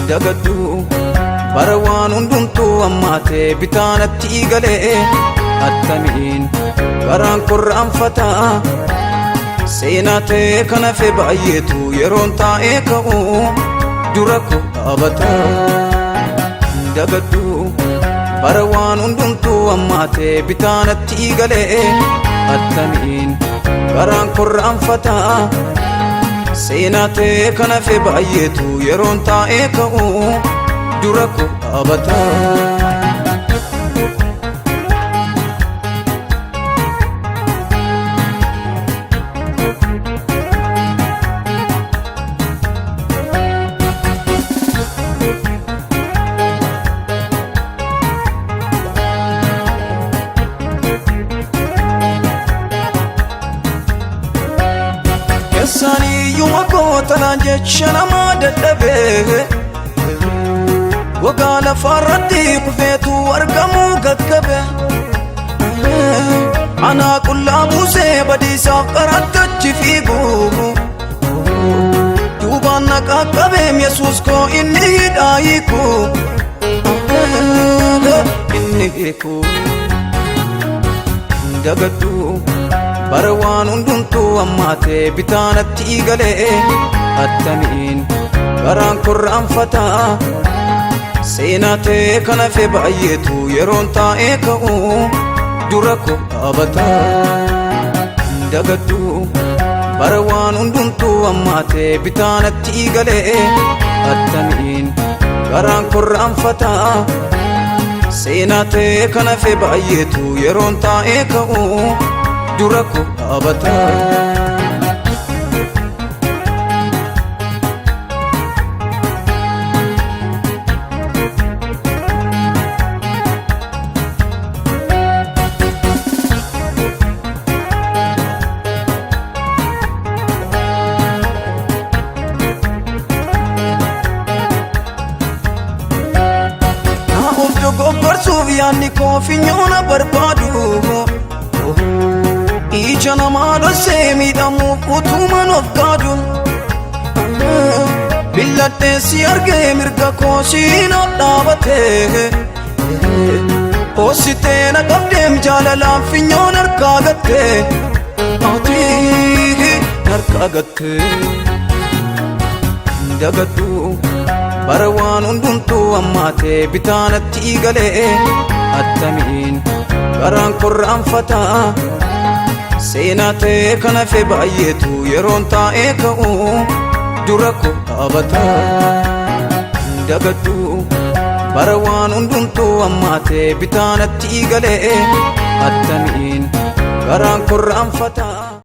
dagaddu bara waan hundumtuu ammaatee bitaanatti galee attamiin garaan korraanfata seenaa ta'e kana fe baay'eetu yeroon taa'ee ka'u dura koo dhaabata dagaddu bara waan hundumtuu ammaatee bitaanatti galee attamiin garaan korraanfata seenaa ta'e kana fe baay'eetu yeroon taa'ee ka'u dura koo dhaabata Sani waggoota naan jecha namaa dadhabee waggaa lafarratti kufeetu argamu gaggabe anaa qullaa buusee badiisaaf qarattachi fiigu duubaan na qaqqabeem Yesuus koo inni hidhaa hiiku inni hiiku dagaddu bara waan hundumtuu ammaatee bitaanatti galee attamiin garaan korraanfata seenaa ta'e kana fe baay'eetu yeroon taa'ee ka'u dura koo dhaabata dagaddu bara waan hundumtuu ammaatee bitaanatti galee attamiin garaan korraanfata seenaa ta'e kana fe baay'eetu yeroon taa'ee ka'u dura koo dhaabata naa'uuf dogoggorsuuf yaadni koo finyoona barbaadu ija namaa dhossee miidhamuuf utuman of gaadu billadhee si argee mirga koo siin ol dhaabatee hoositee na qabdeem jaalalaan finyoon harkaa gattee ati harkaa gattee dagaddu bara waan hundumtuu ammaatee bitaanatti galee attamiin garaan korraanfata seenaa ta'e kana fe baay'eetu yeroon taa'ee ka'u dura koo dhaabata dagaddu bara waan hundumtuu ammaatee bitaanatti galee attamiin garaan korraanfata